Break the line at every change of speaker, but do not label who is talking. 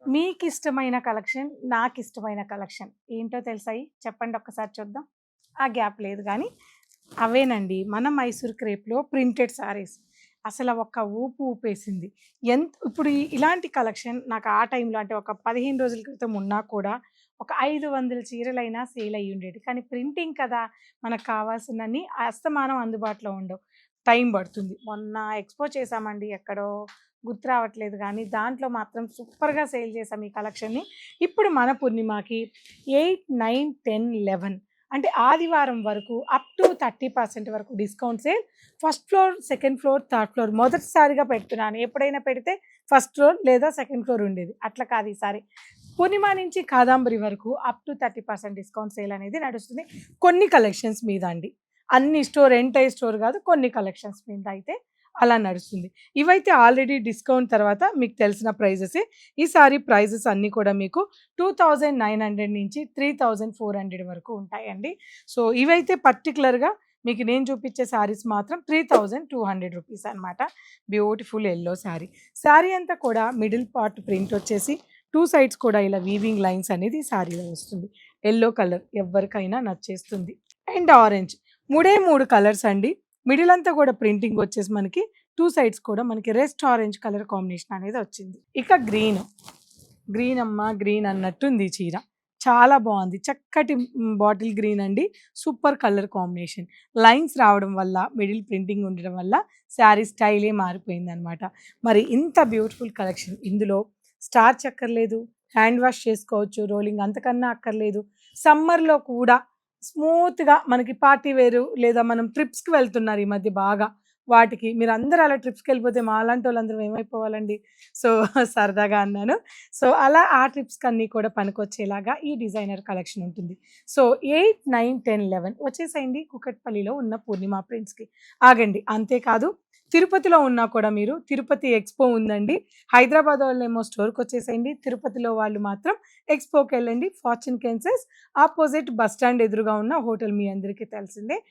మీకిష్టమైన కలెక్షన్, నాకిష్టమైన కలెక్షన్ ఏంటో తెలుసాయి? చెప్పండి ఒక్కసారి చూద్దాం. ఆ గ్యాప్ లేదు గానీ, అవేనండి మన మైసూర్ క్రేప్‌లో ప్రింటెడ్ శారీస్. అసల ఒక్క ఊపు ఊపేసింది. ఇప్పుడు ఇలాంటి కలెక్షన్ నాకు ఆ టైంలో అంటే ఒక 15 రోజుల క్రితం ఉన్నా కూడా ఒక 500 చీరలైనా సేల్ అయ్యుండేది. కానీ ప్రింటింగ్ కదా! మనకు కావాల్సినన్ని అస్తమానం అందుబాటులో ఉండవు. టైం పడుతుంది. మొన్న ఎక్స్‌పో చేశామండి ఎక్కడో గుర్తు రావట్లేదు గానీ, దాంట్లో మాత్రం సూపర్‌గా సేల్ చేశాం ఈ కలెక్షన్‌ని. ఇప్పుడు మన పూర్ణిమకి 8, 9, 10, 11 అంటే ఆదివారం వరకు అప్ టు 30% వరకు discount sale. First floor, second floor, third floor మొదటిసారిగా పెడుతున్నాను. ఎప్పుడైనా పెడితే ఫస్ట్ ఫ్లోర్ లేదా సెకండ్ ఫ్లోర్ ఉండేది. అట్లా కాదు ఈసారి. పూర్ణిమ నుంచి కాదాంబరి వరకు అప్ టు 30% డిస్కౌంట్ సేల్ అనేది నడుస్తుంది. కొన్ని కలెక్షన్స్ మీద అండి. అన్ని స్టోర్ ఎంటైర్ స్టోర్ కాదు. కొన్ని కలెక్షన్స్ మీద అయితే అలా నడుస్తుంది. ఇవైతే ఆల్రెడీ డిస్కౌంట్ తర్వాత మీకు తెలిసిన ప్రైజెసే. ఈసారి ప్రైజెస్ అన్నీ కూడా మీకు 2900 నుంచి 3400 వరకు ఉంటాయండి. సో, ఇవైతే పర్టిక్యులర్‌గా మీకు నేను చూపించే శారీస్ మాత్రం 3200 రూపీస్ అనమాట. Beautiful yellow sari. శారీ అంతా కూడా మిడిల్ పార్ట్ ప్రింట్ వచ్చేసి 2 సైడ్స్ కూడా ఇలా వీవింగ్ లైన్స్ అనేది శారీలో వస్తుంది. యెల్లో కలర్ ఎవ్వరికైనా నచ్చేస్తుంది. And orange. 3 కలర్స్ అండి. మిడిల్ అంతా కూడా ప్రింటింగ్ వచ్చేసి మనకి 2 సైడ్స్ కూడా మనకి రెస్ట్ ఆరెంజ్ కలర్ కాంబినేషన్ అనేది వచ్చింది. ఇక గ్రీన్. గ్రీన్ అమ్మ గ్రీన్ అన్నట్టుంది ఈ చీర. చాలా బావుంది. చక్కటి బాటిల్ గ్రీన్ అండి. Super colour combination. లైన్స్ రావడం వల్ల, మిడిల్ ప్రింటింగ్ ఉండడం వల్ల శారీ స్టైలే మారిపోయిందనమాట. మరి ఇంత బ్యూటిఫుల్ కలెక్షన్ ఇందులో స్టార్చ్ అక్కర్లేదు. హ్యాండ్ వాష్ చేసుకోవచ్చు. రోలింగ్ అంతకన్నా అక్కర్లేదు. సమ్మర్‌లో కూడా స్మూత్‌గా మనకి పార్టీ వేరు లేదా మనం ట్రిప్స్‌కి వెళ్తున్నారు ఈ మధ్య బాగా. వాటికి మీరందరూ అలా ట్రిప్స్‌కెళ్ళిపోతే మాలాంటోళ్ళందరం ఏమైపోవాలండి? సో, సరదాగా అన్నాను. సో, అలా ఆ ట్రిప్స్‌కన్నీ కూడా పనికొచ్చేలాగా ఈ డిజైనర్ కలెక్షన్ ఉంటుంది. సో, 8, 9, 10, 11 వచ్చేసేయండి కూకట్పల్లిలో ఉన్న పూర్ణిమ ప్రింట్స్‌కి. ఆగండి అంతేకాదు తిరుపతిలో ఉన్నా కూడా మీరు తిరుపతి ఎక్స్‌పో ఉందండి. హైదరాబాద్ వాళ్ళేమో స్టోర్‌కొచ్చేసేయండి. తిరుపతిలో వాళ్ళు మాత్రం ఎక్స్‌పోకెళ్ళండి. ఫార్చ్యూన్ కెన్సెస్ ఆపోజిట్ బస్ స్టాండ్ ఎదురుగా ఉన్న హోటల్ మీ అందరికీ తెలిసిందే.